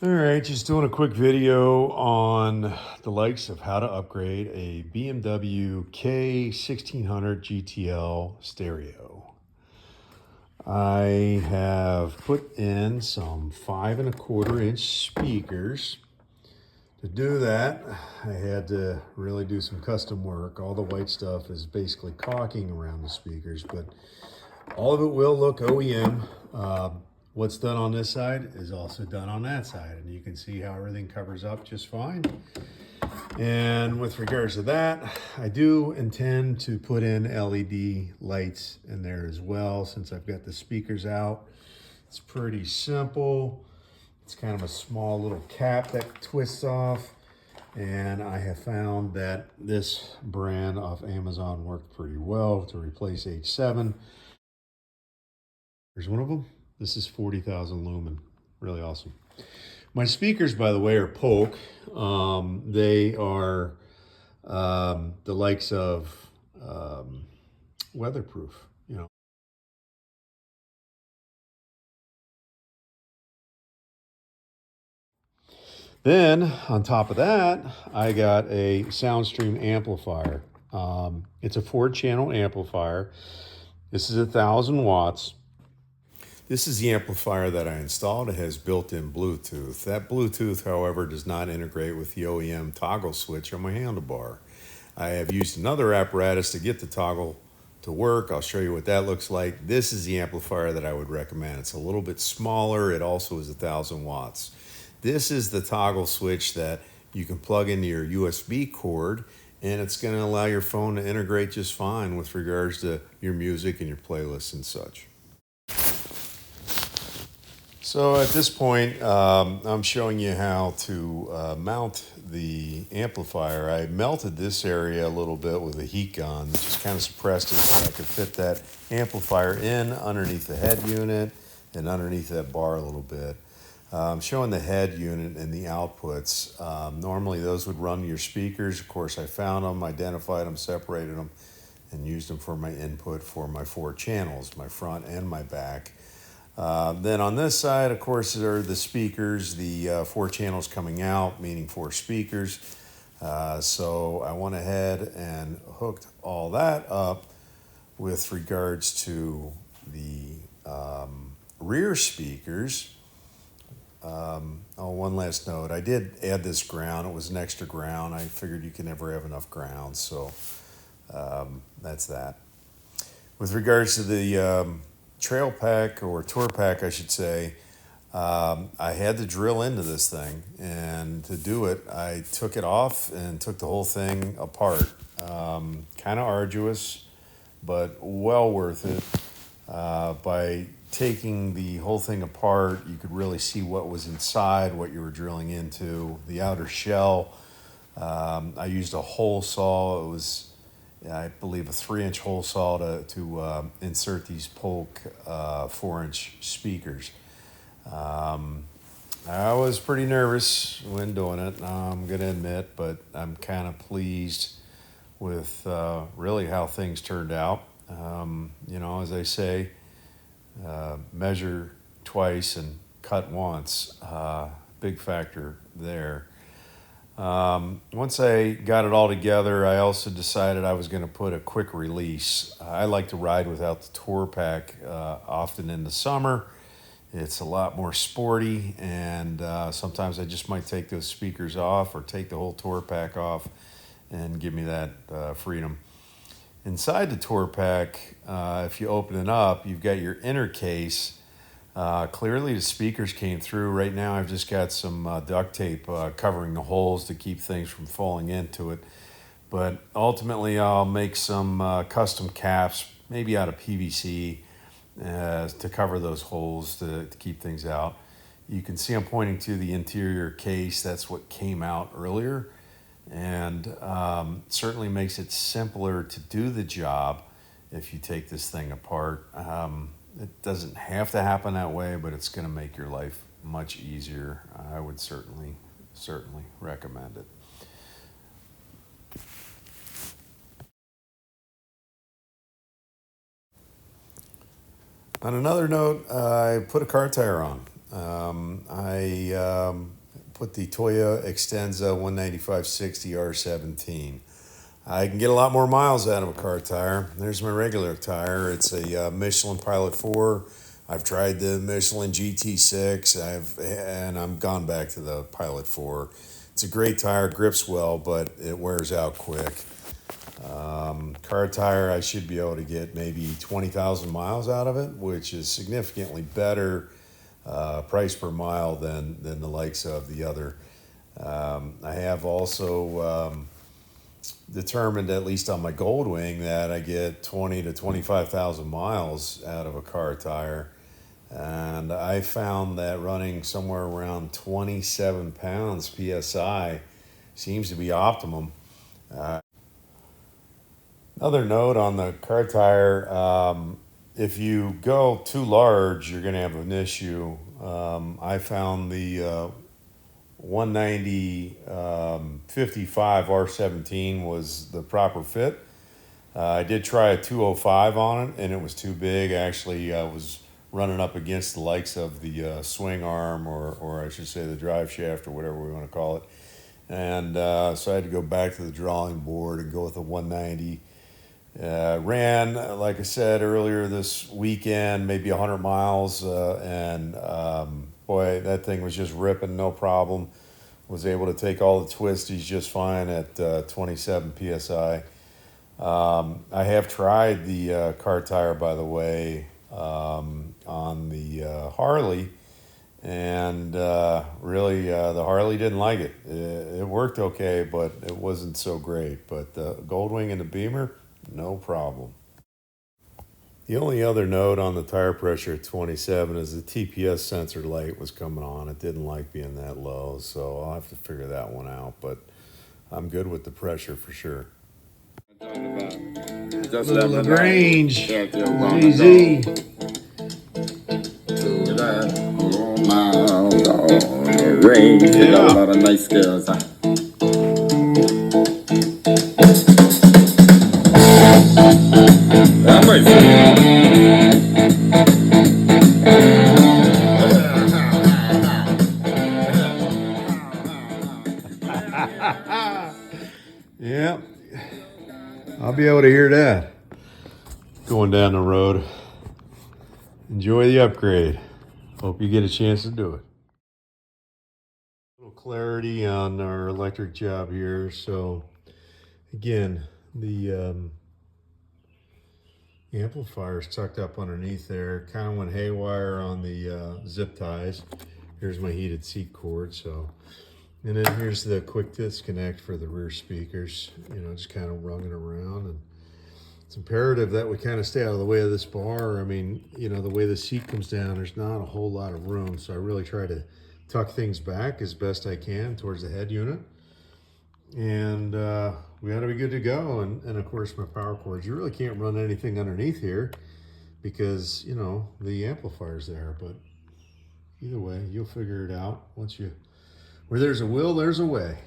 All right, just doing a quick video on the likes of how to upgrade a BMW K1600 GTL stereo. I have put in some 5¼ inch speakers. To do that, I had to really do some custom work. All the white stuff is basically caulking around the speakers, but all of it will look OEM. What's done on this side is also done on that side, and you can see how everything covers up just fine. And with regards to that, I do intend to put in LED lights in there as well, since I've got the speakers out. It's pretty simple. It's kind of a small little cap that twists off, and I have found that this brand off Amazon worked pretty well to replace H7. Here's one of them. This is 40,000 lumen. Really awesome. My speakers, by the way, are Polk. They are the likes of weatherproof, you know. Then on top of that, I got a SoundStream amplifier. It's a 4-channel amplifier. This is 1,000 watts. This is the amplifier that I installed. It has built-in Bluetooth. That Bluetooth, however, does not integrate with the OEM toggle switch on my handlebar. I have used another apparatus to get the toggle to work. I'll show you what that looks like. This is the amplifier that I would recommend. It's a little bit smaller. It also is 1,000 watts. This is the toggle switch that you can plug into your USB cord, and it's going to allow your phone to integrate just fine with regards to your music and your playlists and such. So at this point, I'm showing you how to mount the amplifier. I melted this area a little bit with a heat gun, just kind of suppressed it so I could fit that amplifier in underneath the head unit and underneath that bar a little bit. I'm showing the head unit and the outputs. Normally those would run your speakers. Of course, I found them, identified them, separated them, and used them for my input for my 4 channels, my front and my back. Then on this side, of course, there are the speakers, the 4 channels coming out, meaning 4 speakers. So I went ahead and hooked all that up with regards to the rear speakers. One last note. I did add this ground. It was an extra ground. I figured you can never have enough ground, so that's that. With regards to the trail pack, or tour pack I should say, I had to drill into this thing, and to do it I took it off and took the whole thing apart. Kind of arduous, but well worth it. By taking the whole thing apart, you could really see what was inside, what you were drilling into, the outer shell. I used a hole saw. It was, I believe, a 3-inch hole saw to insert these Polk 4-inch speakers. I was pretty nervous when doing it, I'm going to admit, but I'm kind of pleased with really how things turned out. You know, as I say, measure twice and cut once. Big factor there. Once I got it all together, I also decided I was going to put a quick release. I like to ride without the tour pack often in the summer. It's a lot more sporty, and sometimes I just might take those speakers off or take the whole tour pack off and give me that freedom. Inside the tour pack, if you open it up, you've got your inner case. Clearly the speakers came through. Right now I've just got some duct tape covering the holes to keep things from falling into it. But ultimately I'll make some custom caps, maybe out of PVC, to cover those holes to keep things out. You can see I'm pointing to the interior case. That's what came out earlier, and certainly makes it simpler to do the job if you take this thing apart. It doesn't have to happen that way, but it's going to make your life much easier. I would certainly recommend it. On another note, I put a car tire on. I put the Toyo Extenza 195/60 R17. I can get a lot more miles out of a car tire. There's my regular tire. It's a Michelin Pilot 4. I've tried the Michelin GT6. I'm gone back to the Pilot 4. It's a great tire, grips well, but it wears out quick. Car tire, I should be able to get maybe 20,000 miles out of it, which is significantly better price per mile than the likes of the other. I have also determined, at least on my Goldwing, that I get 20 to 25,000 miles out of a car tire. And I found that running somewhere around 27 pounds PSI seems to be optimum. Another note on the car tire, if you go too large, you're going to have an issue. I found the 190 55 R17 was the proper fit. I did try a 205 on it, and it was too big. Actually, I was running up against the likes of the swing arm, or I should say the drive shaft, or whatever we want to call it. And so I had to go back to the drawing board and go with a 190. Ran, like I said earlier this weekend, maybe 100 miles, and boy, that thing was just ripping, no problem. Was able to take all the twisties just fine at 27 PSI. I have tried the car tire, by the way, on the Harley, and really the Harley didn't like it. It worked okay, but it wasn't so great. But the Goldwing and the Beamer, no problem. The only other note on the tire pressure at 27 is the TPS sensor light was coming on. It didn't like being that low, so I'll have to figure that one out. But I'm good with the pressure for sure. Just Little let me LaGrange, know. easy. Miles on the range. Yeah. You got a lot of nice girls. That might Yeah, I'll be able to hear that going down the road. Enjoy the upgrade. Hope you get a chance to do it. A little clarity on our electric job here. So again, the amplifier's tucked up underneath there. Kind of went haywire on the zip ties. Here's my heated seat cord. So, and then here's the quick disconnect for the rear speakers. You know, just kind of rung it around, and it's imperative that we kind of stay out of the way of this bar. I mean, you know, the way the seat comes down, there's not a whole lot of room. So I really try to tuck things back as best I can towards the head unit. And we ought to be good to go. And of course, my power cords. You really can't run anything underneath here because, you know, the amplifier's there. But either way, you'll figure it out once you, where there's a will, there's a way.